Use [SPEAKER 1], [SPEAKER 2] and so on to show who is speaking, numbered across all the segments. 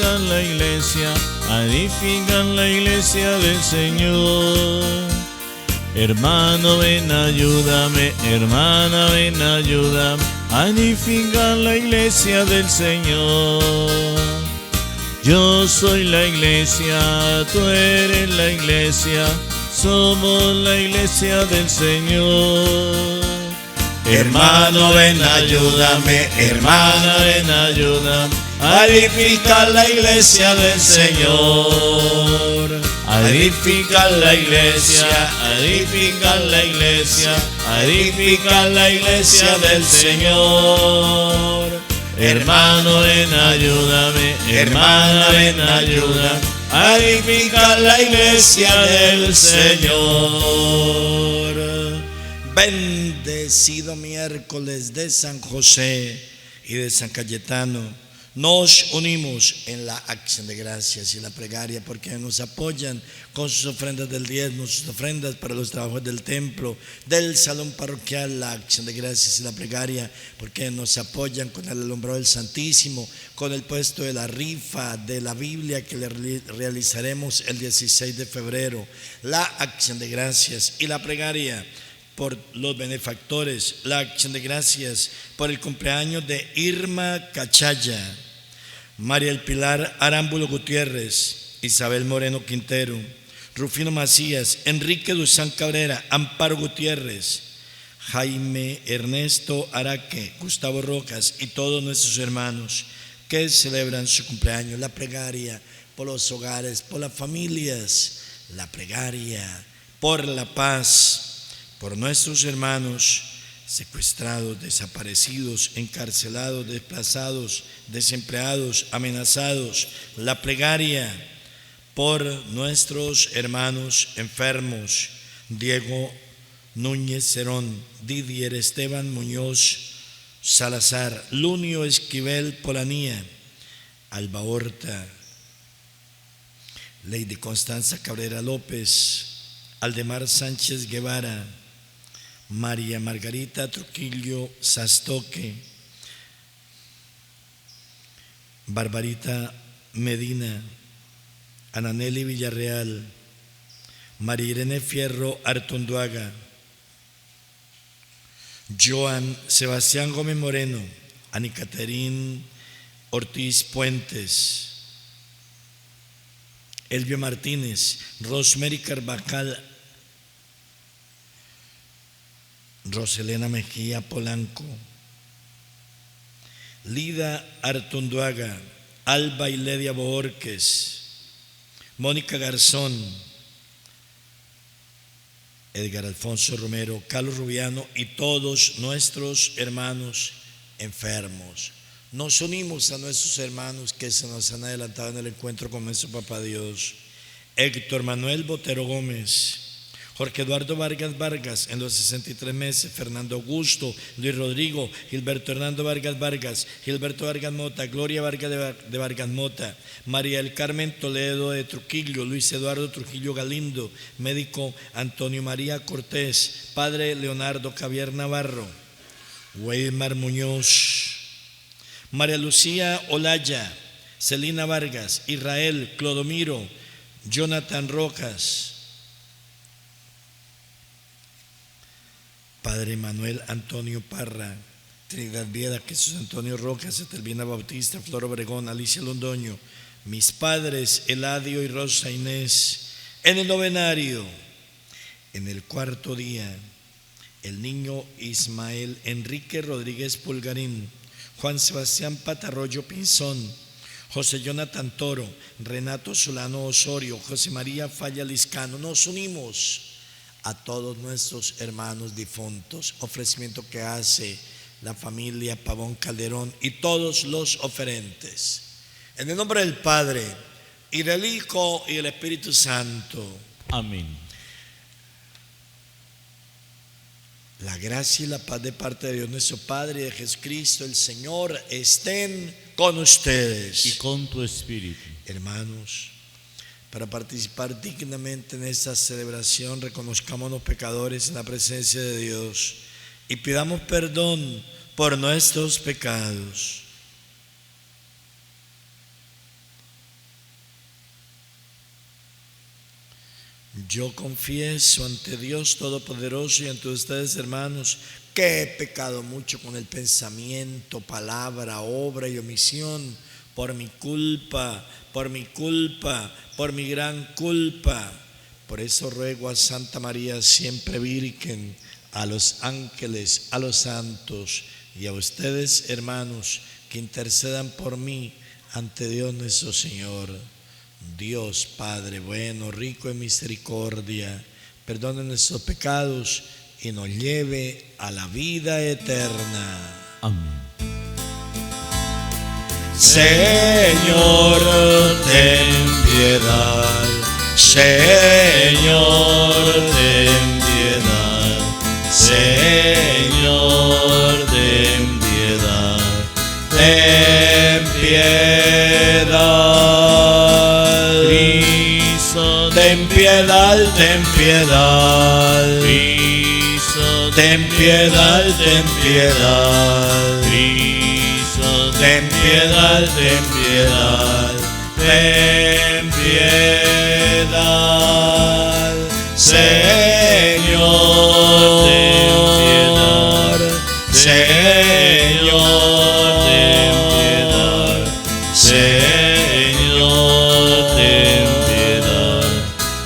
[SPEAKER 1] edifican la iglesia, edifican la iglesia del Señor. Hermano, ven, ayúdame, hermana, ven, ayúdame a edificar la iglesia del Señor. Yo soy la iglesia, tú eres la iglesia, somos la iglesia del Señor.
[SPEAKER 2] Hermano, ven, ayúdame, hermana, ven,
[SPEAKER 1] ayúdame
[SPEAKER 2] a edificar la iglesia del Señor.
[SPEAKER 1] A edificar la iglesia, a edificar la iglesia, a edificar la iglesia del Señor. Hermano, ven, ayúdame, hermana, ven, ayúdame a edificar la iglesia del Señor.
[SPEAKER 2] Bendecido miércoles de San José y de San Cayetano. Nos unimos en la acción de gracias y la plegaria porque nos apoyan con sus ofrendas del diezmo, sus ofrendas para los trabajos del templo, del salón parroquial, la acción de gracias y la plegaria porque nos apoyan con el alumbrado del Santísimo, con el puesto de la rifa de la Biblia que le realizaremos el 16 de febrero, la acción de gracias y la plegaria por los benefactores, la acción de gracias por el cumpleaños de Irma Cachaya, María del Pilar Arámbulo Gutiérrez, Isabel Moreno Quintero, Rufino Macías, Enrique Duzán Cabrera, Amparo Gutiérrez, Jaime Ernesto Araque, Gustavo Rojas y todos nuestros hermanos que celebran su cumpleaños. La plegaria por los hogares, por las familias, la plegaria por la paz, por nuestros hermanos secuestrados, desaparecidos, encarcelados, desplazados, desempleados, amenazados. La plegaria por nuestros hermanos enfermos, Diego Núñez Cerón, Didier Esteban Muñoz Salazar, Lunio Esquivel Polanía, Alba Horta, Lady Constanza Cabrera López, Aldemar Sánchez Guevara, María Margarita Trujillo Sastoque, Barbarita Medina, Ananeli Villarreal, María Irene Fierro Artonduaga, Joan Sebastián Gómez Moreno, Ani Caterín Ortiz Puentes, Elvio Martínez, Rosemary Carvajal, Roselena Mejía Polanco, Lida Artonduaga, Alba Iledia Boorques, Mónica Garzón, Edgar Alfonso Romero, Carlos Rubiano y todos nuestros hermanos enfermos. Nos unimos a nuestros hermanos que se nos han adelantado en el encuentro con nuestro Papá Dios. Héctor Manuel Botero Gómez, Jorge Eduardo Vargas Vargas en los 63 meses, Fernando Augusto, Luis Rodrigo, Gilberto Hernando Vargas Vargas, Gilberto Vargas Mota, Gloria Vargas de Vargas Mota, María del Carmen Toledo de Trujillo, Luis Eduardo Trujillo Galindo, médico Antonio María Cortés, Padre Leonardo Javier Navarro, Weimar Muñoz, María Lucía Olaya, Celina Vargas, Israel Clodomiro, Jonathan Rojas, Padre Manuel Antonio Parra, Trinidad Vieda, Jesús Antonio Rojas, Etelvina Bautista, Flor Obregón, Alicia Londoño, mis padres Eladio y Rosa Inés. En el novenario, en el cuarto día, el niño Ismael Enrique Rodríguez Pulgarín, Juan Sebastián Patarroyo Pinzón, José Jonathan Toro, Renato Solano Osorio, José María Falla Liscano. Nos unimos a todos nuestros hermanos difuntos, ofrecimiento que hace la familia Pavón Calderón y todos los oferentes. En el nombre del Padre, y del Hijo, y del Espíritu Santo.
[SPEAKER 1] Amén.
[SPEAKER 2] La gracia y la paz de parte de Dios nuestro Padre y de Jesucristo el Señor estén con ustedes.
[SPEAKER 1] Y con tu espíritu.
[SPEAKER 2] Hermanos, para participar dignamente en esta celebración, reconozcamos los pecadores en la presencia de Dios y pidamos perdón por nuestros pecados. Yo confieso ante Dios Todopoderoso y ante ustedes, hermanos, que he pecado mucho con el pensamiento, palabra, obra y omisión, por mi culpa, por mi gran culpa. Por eso ruego a Santa María, siempre Virgen, a los ángeles, a los santos y a ustedes, hermanos, que intercedan por mí ante Dios nuestro Señor. Dios Padre bueno, rico en misericordia, perdone nuestros pecados y nos lleve a la vida eterna.
[SPEAKER 1] Amén. Señor, ten piedad. Señor, ten piedad. Señor, ten piedad. Ten piedad. Cristo, ten piedad, ten piedad. Cristo, ten piedad, ten piedad. Cristo, ten piedad, ten piedad. Ten piedad. Señor, ten piedad. Señor, ten piedad. Señor, ten piedad.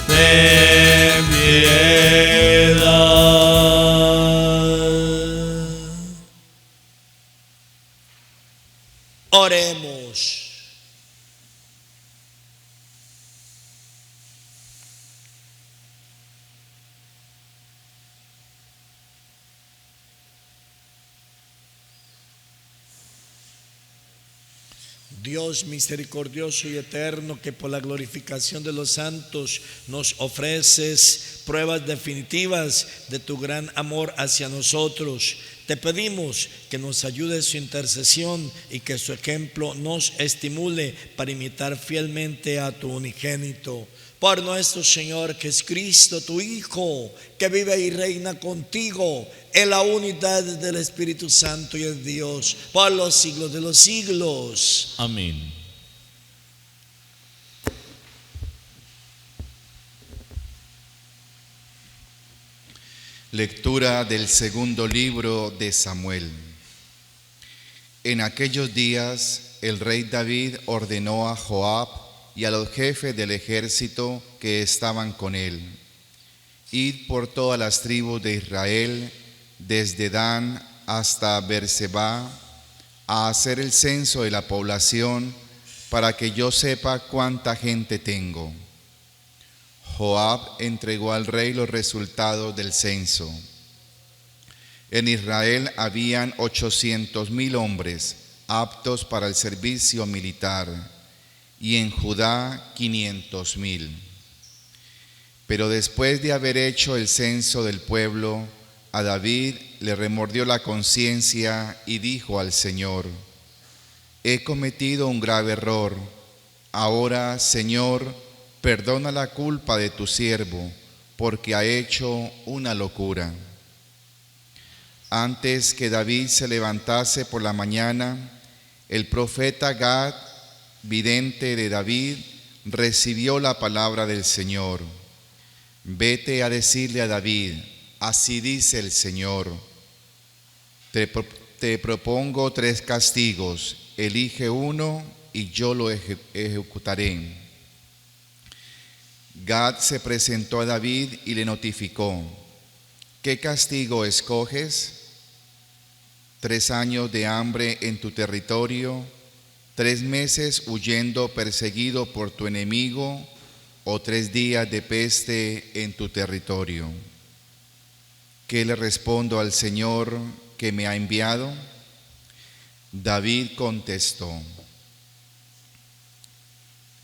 [SPEAKER 1] Ten piedad.
[SPEAKER 2] Oremos. Dios misericordioso y eterno, que por la glorificación de los santos nos ofreces pruebas definitivas de tu gran amor hacia nosotros, te pedimos que nos ayude su intercesión y que su ejemplo nos estimule para imitar fielmente a tu unigénito. Por nuestro Señor Jesucristo, tu Hijo, que vive y reina contigo en la unidad del Espíritu Santo y es Dios por los siglos de los siglos.
[SPEAKER 1] Amén.
[SPEAKER 3] Lectura del segundo libro de Samuel. En aquellos días el rey David ordenó a Joab y a los jefes del ejército que estaban con él: id por todas las tribus de Israel, desde Dan hasta Beerseba, a hacer el censo de la población, para que yo sepa cuánta gente tengo. Joab entregó al rey los resultados del censo. En Israel habían 800,000 hombres aptos para el servicio militar, y en Judá 500,000. Pero después de haber hecho el censo del pueblo, a David le remordió la conciencia y dijo al Señor: he cometido un grave error. Ahora, Señor, perdona la culpa de tu siervo, porque ha hecho una locura. Antes que David se levantase por la mañana, el profeta Gad, vidente de David, recibió la palabra del Señor: vete a decirle a David, así dice el Señor, te propongo 3 castigos, elige uno y yo lo ejecutaré. Gad se presentó a David y le notificó: ¿qué castigo escoges? 3 años de hambre en tu territorio, 3 meses huyendo perseguido por tu enemigo, o 3 días de peste en tu territorio. ¿Qué le respondo al Señor que me ha enviado? David contestó: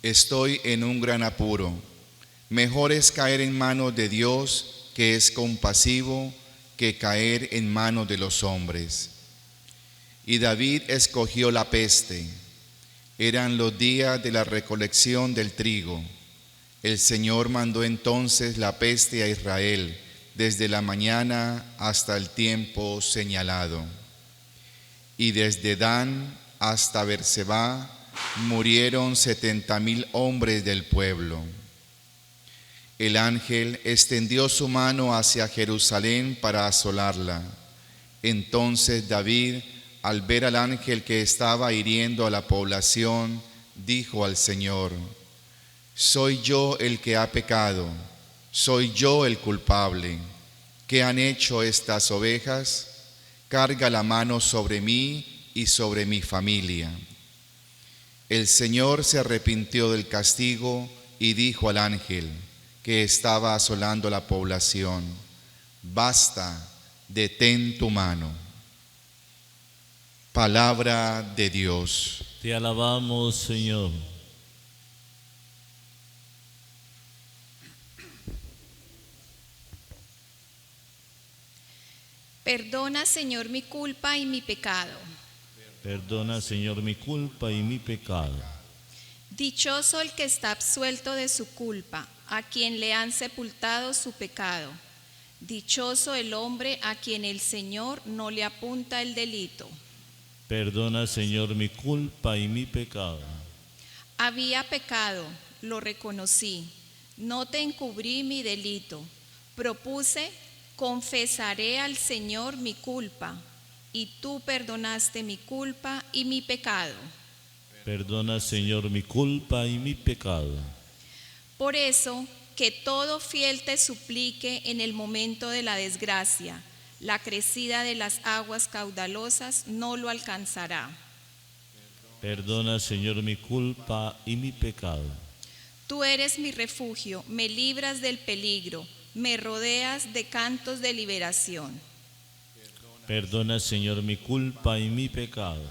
[SPEAKER 3] estoy en un gran apuro. Mejor es caer en manos de Dios, que es compasivo, que caer en manos de los hombres. Y David escogió la peste. Eran los días de la recolección del trigo. El Señor mandó entonces la peste a Israel, desde la mañana hasta el tiempo señalado. Y desde Dan hasta Beerseba murieron 70,000 hombres del pueblo. El ángel extendió su mano hacia Jerusalén para asolarla. Entonces David, al ver al ángel que estaba hiriendo a la población, dijo al Señor: «Soy yo el que ha pecado, soy yo el culpable. ¿Qué han hecho estas ovejas? Carga la mano sobre mí y sobre mi familia». El Señor se arrepintió del castigo y dijo al ángel que estaba asolando la población: «Basta, detén tu mano». Palabra de Dios.
[SPEAKER 1] Te alabamos, Señor.
[SPEAKER 4] Perdona, Señor, mi culpa y mi pecado.
[SPEAKER 1] Perdona, Señor, mi culpa y mi pecado.
[SPEAKER 4] Dichoso el que está absuelto de su culpa, a quien le han sepultado su pecado. Dichoso el hombre a quien el Señor no le apunta el delito.
[SPEAKER 1] Perdona, Señor, mi culpa y mi pecado.
[SPEAKER 4] Había pecado, lo reconocí, no te encubrí mi delito. Propuse, confesaré al Señor mi culpa, y tú perdonaste mi culpa y mi pecado.
[SPEAKER 1] Perdona, Señor, mi culpa y mi pecado.
[SPEAKER 4] Por eso, que todo fiel te suplique en el momento de la desgracia. La crecida de las aguas caudalosas no lo alcanzará.
[SPEAKER 1] Perdona, Señor, mi culpa y mi pecado.
[SPEAKER 4] Tú eres mi refugio, me libras del peligro, me rodeas de cantos de liberación.
[SPEAKER 1] Perdona, Señor, mi culpa y mi pecado.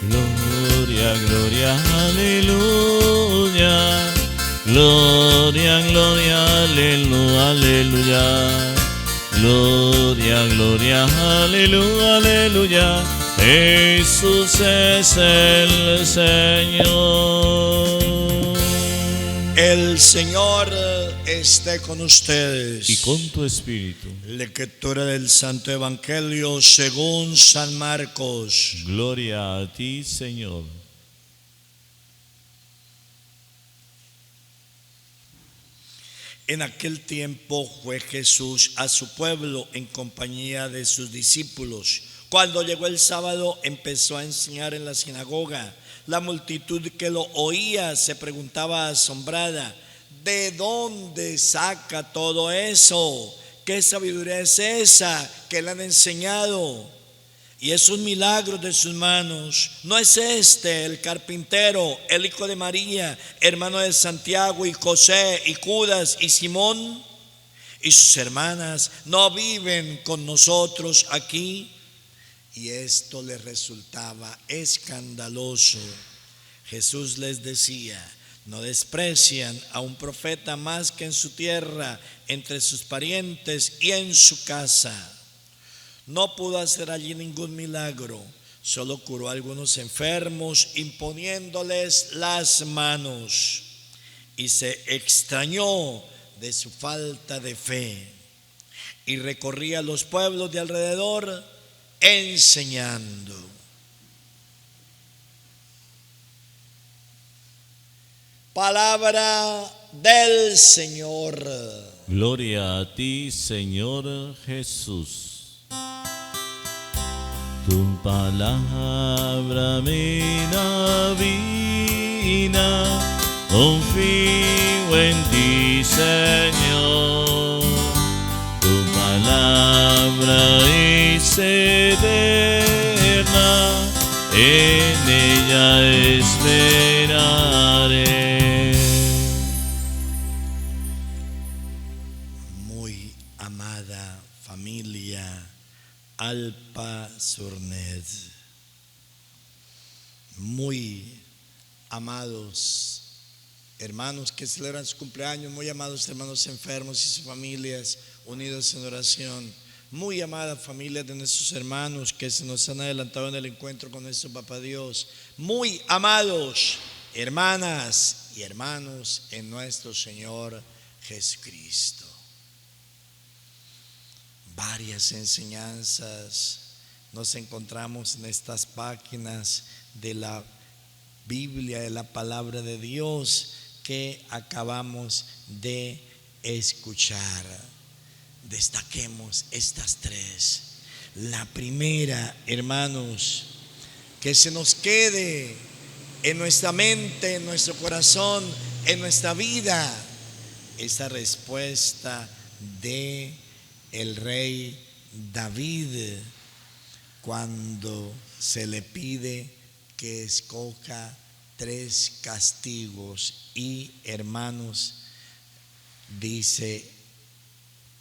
[SPEAKER 1] Gloria, gloria, aleluya. Gloria, gloria, aleluya, aleluya. Gloria, gloria, aleluya, aleluya. Jesús es el Señor.
[SPEAKER 2] El Señor esté con ustedes.
[SPEAKER 1] Y con tu espíritu.
[SPEAKER 2] Lectura del Santo Evangelio según San Marcos.
[SPEAKER 1] Gloria a ti, Señor.
[SPEAKER 2] En aquel tiempo fue Jesús a su pueblo en compañía de sus discípulos. Cuando llegó el sábado, empezó a enseñar en la sinagoga. La multitud que lo oía se preguntaba asombrada: ¿de dónde saca todo eso? ¿Qué sabiduría es esa que le han enseñado? Y esos milagros de sus manos. ¿No es este el carpintero, el hijo de María, hermano de Santiago y José y Judas y Simón? ¿Y sus hermanas no viven con nosotros aquí? Y esto les resultaba escandaloso. Jesús les decía: no desprecian a un profeta más que en su tierra, entre sus parientes y en su casa. No pudo hacer allí ningún milagro, solo curó a algunos enfermos imponiéndoles las manos, y se extrañó de su falta de fe, y recorría los pueblos de alrededor enseñando. Palabra del Señor.
[SPEAKER 1] Gloria a ti, Señor Jesús. Tu palabra me da vida, confío en ti, Señor. Tu palabra es eterna, en ella esperaré.
[SPEAKER 2] Muy amada familia Alpa Surnet, muy amados hermanos que celebran su cumpleaños, muy amados hermanos enfermos y sus familias unidos en oración, muy amada familia de nuestros hermanos que se nos han adelantado en el encuentro con nuestro Papá Dios, muy amados hermanas y hermanos en nuestro Señor Jesucristo. Varias enseñanzas nos encontramos en estas páginas de la Biblia, de la palabra de Dios que acabamos de escuchar. Destaquemos estas tres. La primera, hermanos, que se nos quede en nuestra mente, en nuestro corazón, en nuestra vida, esa respuesta de el rey David cuando se le pide que escoja 3 castigos. Y hermanos, dice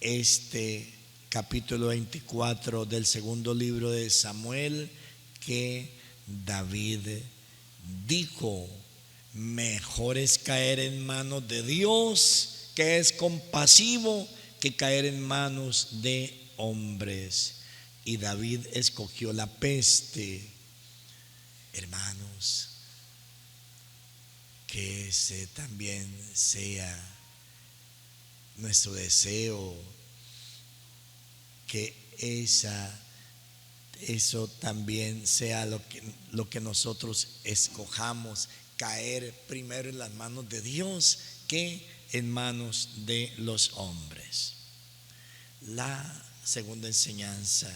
[SPEAKER 2] este capítulo 24 del segundo libro de Samuel que David dijo: mejor es caer en manos de Dios, que es compasivo, que caer en manos de hombres. Y David escogió la peste. Hermanos, que ese también sea nuestro deseo, que eso también sea lo que nosotros escojamos, caer primero en las manos de Dios que en manos de los hombres. La segunda enseñanza,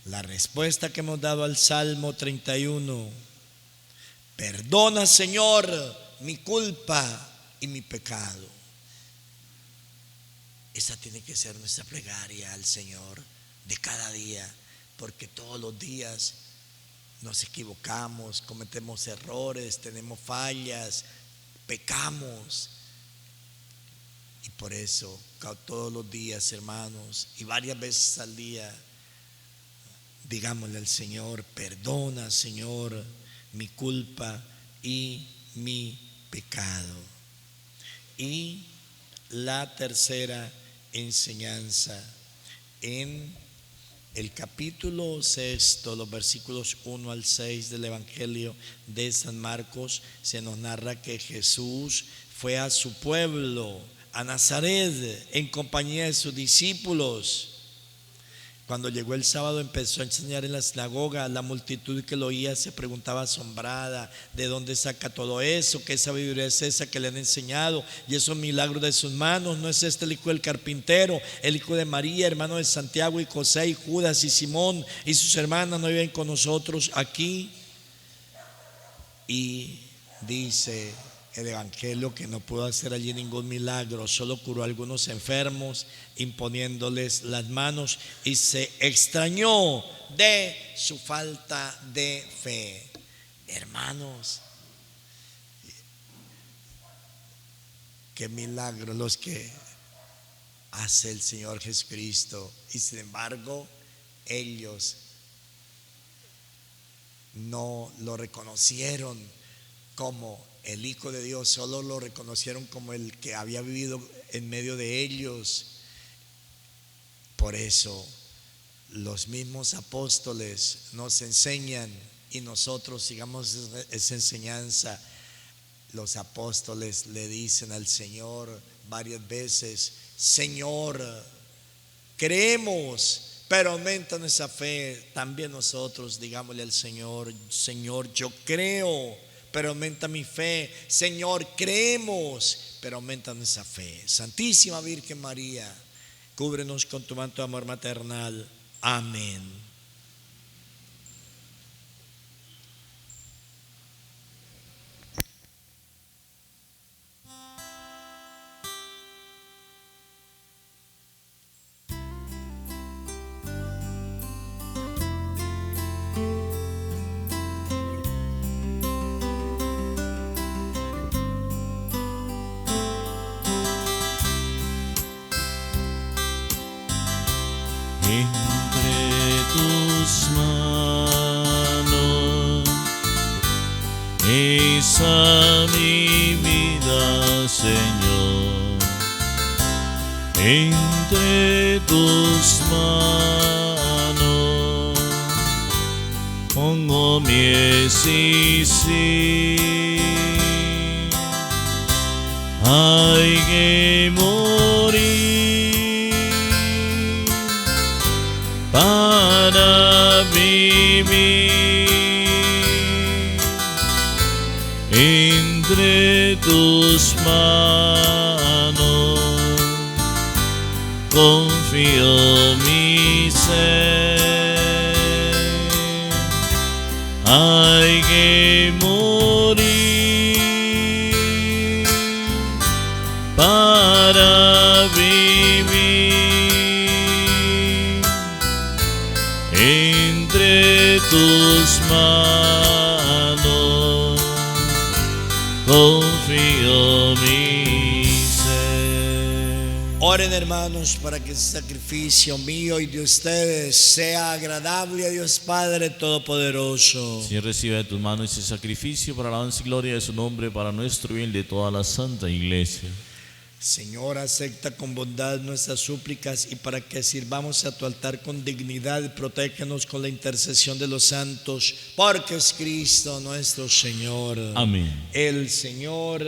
[SPEAKER 2] la respuesta que hemos dado al Salmo 31: perdona, Señor, mi culpa y mi pecado. Esa tiene que ser nuestra plegaria al Señor de cada día, porque todos los días nos equivocamos, cometemos errores, tenemos fallas, pecamos. Y por eso todos los días, hermanos, y varias veces al día, digámosle al Señor: perdona, Señor, mi culpa y mi pecado. Y la tercera enseñanza, en el capítulo 6, los versículos 1 al 6 del Evangelio de San Marcos, se nos narra que Jesús fue a su pueblo, a Nazaret, en compañía de sus discípulos. Cuando llegó el sábado empezó a enseñar en la sinagoga. La multitud que lo oía se preguntaba asombrada: ¿de dónde saca todo eso? ¿Qué sabiduría es esa que le han enseñado? Y esos milagros de sus manos. ¿No es este el hijo del carpintero, el hijo de María, hermano de Santiago y José y Judas y Simón y sus hermanas? ¿No viven con nosotros aquí? Y dice el Evangelio que no pudo hacer allí ningún milagro, solo curó a algunos enfermos imponiéndoles las manos, y se extrañó de su falta de fe. Hermanos, qué milagros los que hace el Señor Jesucristo, y sin embargo ellos no lo reconocieron como el Hijo de Dios, solo lo reconocieron como el que había vivido en medio de ellos. Por eso los mismos apóstoles nos enseñan, y nosotros sigamos esa enseñanza. Los apóstoles le dicen al Señor varias veces: Señor, creemos, pero aumenta nuestra fe. También nosotros digámosle al Señor: Señor, yo creo, pero aumenta mi fe. Señor, creemos, pero aumenta nuestra fe. Santísima Virgen María, cúbrenos con tu manto de amor maternal. Amén.
[SPEAKER 1] Entre tus manos esa mi vida, Señor. Entre tus manos pongo mi sí. Hay que morir para confío mi ser. Hay que morir para vivir entre tus manos, confío mi ser.
[SPEAKER 2] Oren, hermanos, para que ese sacrificio mío y de ustedes sea agradable a Dios Padre Todopoderoso.
[SPEAKER 1] Señor, recibe de tus manos ese sacrificio para la alabanza y gloria de su nombre, para nuestro bien de toda la Santa Iglesia.
[SPEAKER 2] Señor, acepta con bondad nuestras súplicas y para que sirvamos a tu altar con dignidad, protégenos con la intercesión de los santos, porque es Cristo nuestro Señor.
[SPEAKER 1] Amén.
[SPEAKER 2] El Señor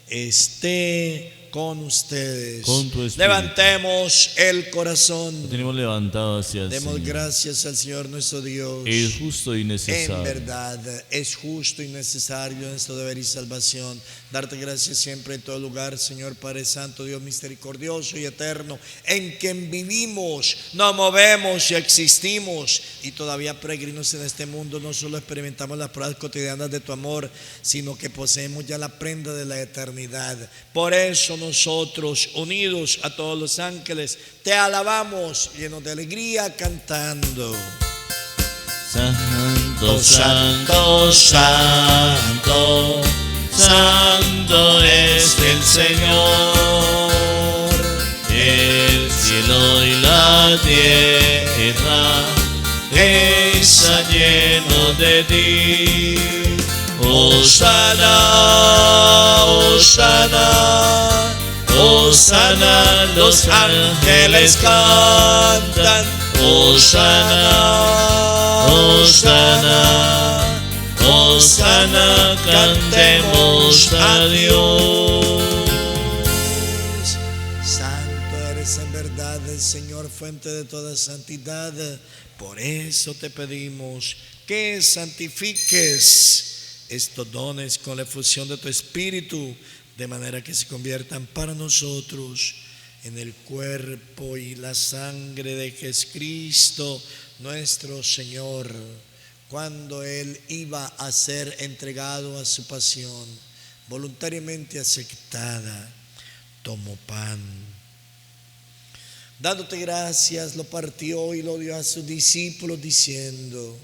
[SPEAKER 2] esté con ustedes.
[SPEAKER 1] Con tu espíritu.
[SPEAKER 2] Levantemos el corazón.
[SPEAKER 1] Lo tenemos levantado hacia el
[SPEAKER 2] Demos
[SPEAKER 1] Señor.
[SPEAKER 2] gracias al Señor nuestro Dios.
[SPEAKER 1] Es justo y necesario.
[SPEAKER 2] En verdad, es justo y necesario nuestro deber y salvación. Darte gracias siempre en todo lugar, Señor Padre Santo, Dios misericordioso y eterno, en quien vivimos, nos movemos y existimos. Y todavía peregrinos en este mundo, no solo experimentamos las pruebas cotidianas de tu amor, sino que poseemos ya la prenda de la eternidad. Por eso nosotros, unidos a todos los ángeles, te alabamos, llenos de alegría, cantando.
[SPEAKER 1] Santo, santo, santo, santo es el Señor. El cielo y la tierra están llenos de ti. Hosana, Hosana, Hosana, los ángeles cantan. Hosana, Hosana, Hosana, cantemos a Dios.
[SPEAKER 2] Santo eres en verdad el Señor, fuente de toda santidad. Por eso te pedimos que santifiques estos dones con la efusión de tu Espíritu, de manera que se conviertan para nosotros en el cuerpo y la sangre de Jesucristo nuestro Señor. Cuando Él iba a ser entregado a su pasión, voluntariamente aceptada, tomó pan. Dándote gracias, lo partió y lo dio a sus discípulos diciendo: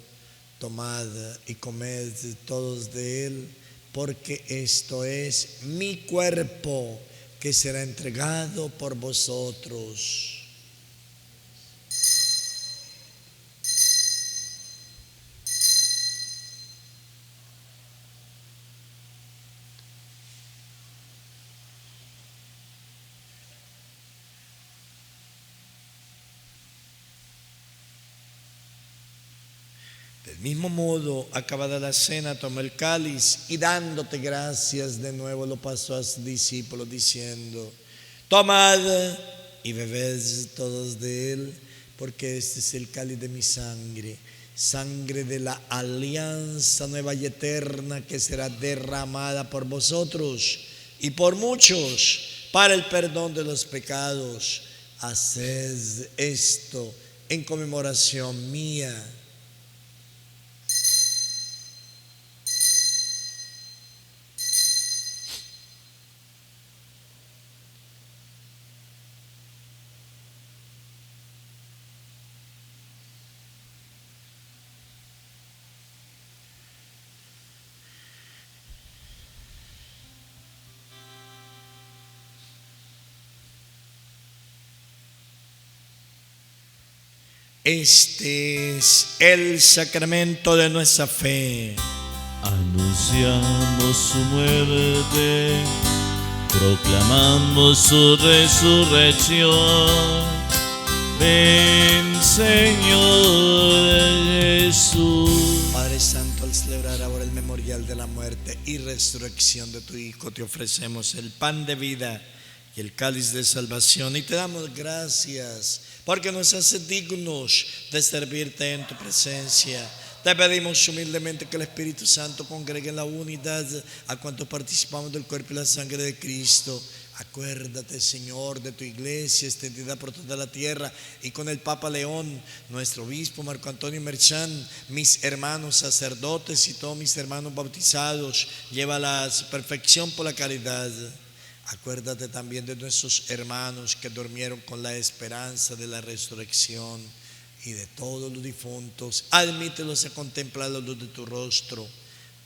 [SPEAKER 2] tomad y comed todos de él, porque esto es mi cuerpo que será entregado por vosotros. Del mismo modo, acabada la cena, tomó el cáliz y dándote gracias de nuevo lo pasó a sus discípulos diciendo: tomad y bebed todos de él, porque este es el cáliz de mi sangre, sangre de la alianza nueva y eterna, que será derramada por vosotros y por muchos para el perdón de los pecados. Haced esto en conmemoración mía. Este es el sacramento de nuestra fe.
[SPEAKER 1] Anunciamos su muerte, proclamamos su resurrección. Ven, Señor Jesús.
[SPEAKER 2] Padre Santo, al celebrar ahora el memorial de la muerte y resurrección de tu Hijo, te ofrecemos el pan de vida y el cáliz de salvación, y te damos gracias porque nos haces dignos de servirte en tu presencia. Te pedimos humildemente que el Espíritu Santo congregue en la unidad a cuantos participamos del cuerpo y la sangre de Cristo, Acuérdate, Señor, de tu iglesia extendida por toda la tierra y con el Papa León, nuestro obispo Marco Antonio Merchán, mis hermanos sacerdotes y todos mis hermanos bautizados. Llévala a su perfección por la caridad. Acuérdate también de nuestros hermanos que durmieron con la esperanza de la resurrección y de todos los difuntos. Admítelos a contemplar la luz de tu rostro.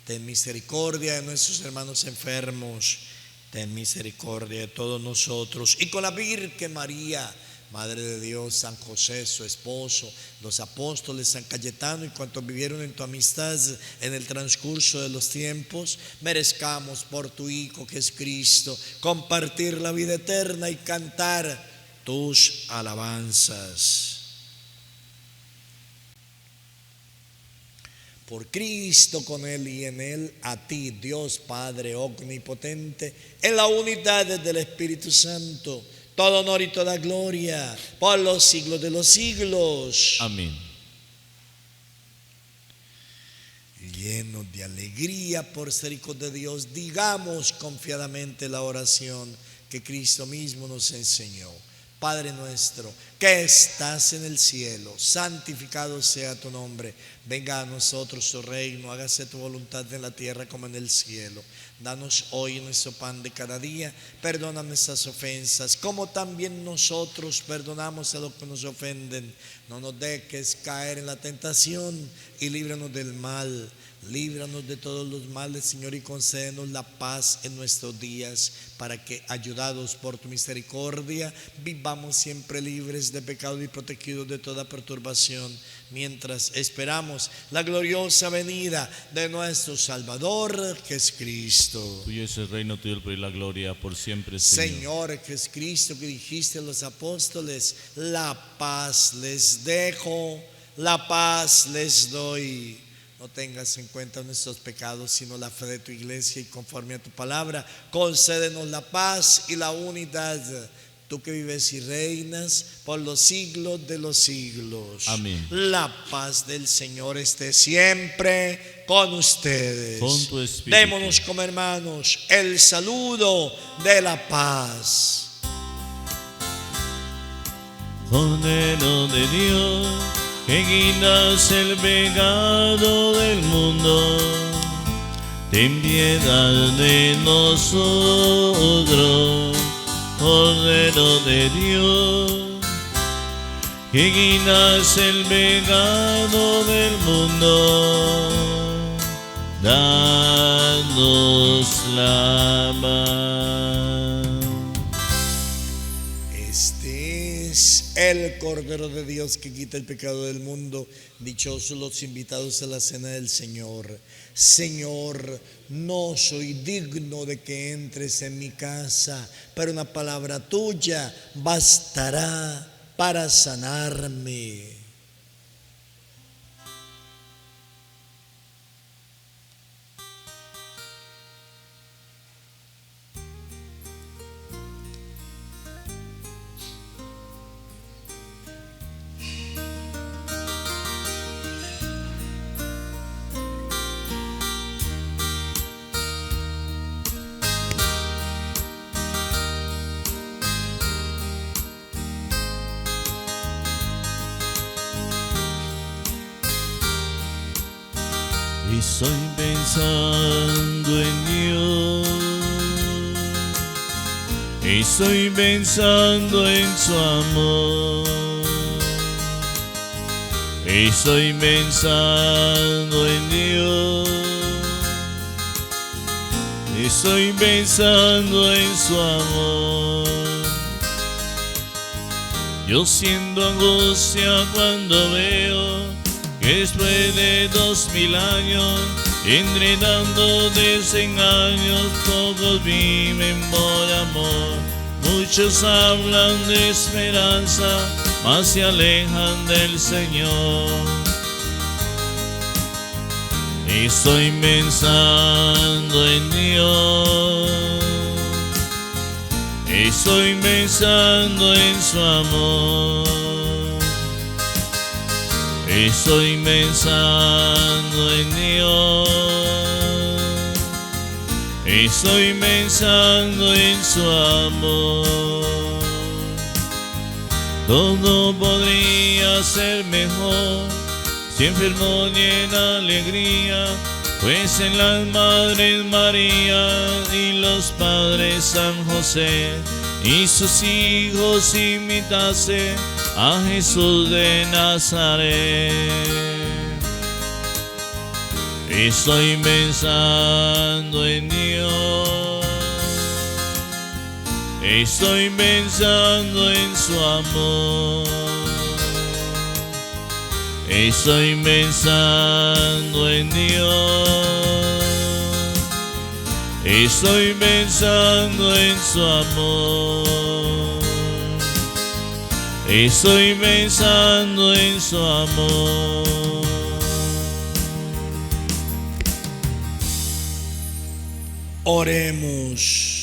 [SPEAKER 2] Ten misericordia de nuestros hermanos enfermos. Ten misericordia de todos nosotros. Y con la Virgen María, Madre de Dios, San José, su esposo, los apóstoles, San Cayetano y cuantos vivieron en tu amistad en el transcurso de los tiempos, merezcamos por tu Hijo que es Cristo compartir la vida eterna y cantar tus alabanzas. Por Cristo, con Él y en Él, a ti, Dios Padre omnipotente, en la unidad del Espíritu Santo, todo honor y toda gloria por los siglos de los siglos.
[SPEAKER 1] Amén.
[SPEAKER 2] Llenos de alegría por ser hijos de Dios, digamos confiadamente la oración que Cristo mismo nos enseñó. Padre nuestro, que estás en el cielo, santificado sea tu nombre. Venga a nosotros tu reino, hágase tu voluntad en la tierra como en el cielo. Danos hoy nuestro pan de cada día, perdona nuestras ofensas, como también nosotros perdonamos a los que nos ofenden. No nos dejes caer en la tentación y líbranos del mal. Líbranos de todos los males, Señor, y concédenos la paz en nuestros días, para que, ayudados por tu misericordia, vivamos siempre libres de pecado y protegidos de toda perturbación, mientras esperamos la gloriosa venida de nuestro Salvador, que es Cristo.
[SPEAKER 1] Tuyo es el reino, tuyo el poder y la gloria por siempre, Señor.
[SPEAKER 2] Señor, que es Cristo, que dijiste a los apóstoles: la paz les dejo, la paz les doy. No tengas en cuenta nuestros pecados, sino la fe de tu iglesia, y conforme a tu palabra, concédenos la paz y la unidad. Tú que vives y reinas por los siglos de los siglos.
[SPEAKER 1] Amén.
[SPEAKER 2] La paz del Señor esté siempre con ustedes.
[SPEAKER 1] Con tu espíritu.
[SPEAKER 2] Démonos como hermanos el saludo de la paz.
[SPEAKER 1] Cordero de Dios, que quitas el pecado del mundo, ten piedad de nosotros. Cordero de Dios, que quitas el pecado del mundo, danos la paz.
[SPEAKER 2] Este es el Cordero de Dios que quita el pecado del mundo. Dichosos los invitados a la cena del Señor. Señor, no soy digno de que entres en mi casa, pero una palabra tuya bastará para sanarme.
[SPEAKER 1] Estoy pensando en Dios, estoy pensando en su amor, estoy pensando en Dios, estoy pensando en su amor. Yo siento angustia cuando veo que después de 2000 años, entre tantos desengaños, pocos viven por amor. Muchos hablan de esperanza, mas se alejan del Señor. Estoy pensando en Dios, estoy pensando en su amor. Estoy pensando en Dios, Estoy pensando en su amor. Todo podría ser mejor si enfermo ni en alegría, pues en las madres María y los padres San José y sus hijos imitase a Jesús de Nazaret. Estoy pensando en Dios, estoy pensando en su amor, estoy pensando en Dios, estoy pensando en su amor, estoy pensando en su amor.
[SPEAKER 2] Oremos.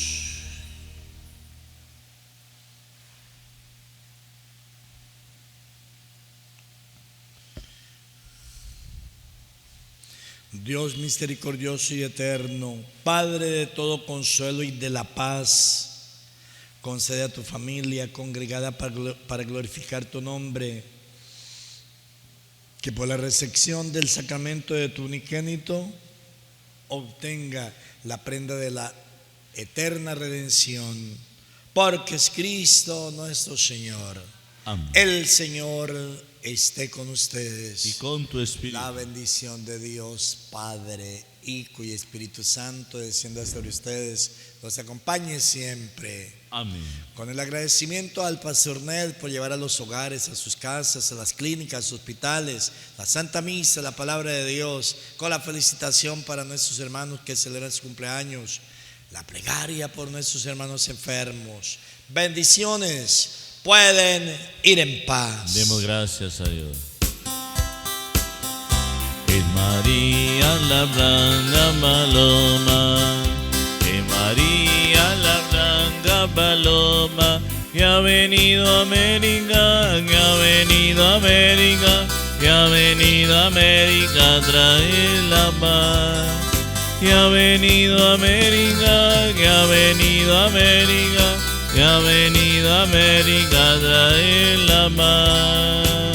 [SPEAKER 2] Dios misericordioso y eterno, Padre de todo consuelo y de la paz, concede a tu familia congregada para glorificar tu nombre, que por la recepción del sacramento de tu unigénito obtenga la prenda de la eterna redención, porque es Cristo nuestro Señor.
[SPEAKER 1] Amén.
[SPEAKER 2] El Señor esté con ustedes.
[SPEAKER 1] Y con tu espíritu.
[SPEAKER 2] La bendición de Dios Padre, Hijo y Espíritu Santo descienda sobre ustedes, los acompañe siempre.
[SPEAKER 1] Amén.
[SPEAKER 2] Con el agradecimiento al Pastor Ned por llevar a los hogares, a sus casas, a las clínicas, a los hospitales, la Santa Misa, la Palabra de Dios, con la felicitación para nuestros hermanos que celebran su cumpleaños, la plegaria por nuestros hermanos enfermos. Bendiciones, pueden ir en paz.
[SPEAKER 1] Demos gracias a Dios. Es María la blanca paloma, es María la blanca paloma, que ha venido a América, que ha venido a América, que ha venido a América a traer la paz, que ha venido a América, que ha venido a América, que ha venido a América a traer la paz.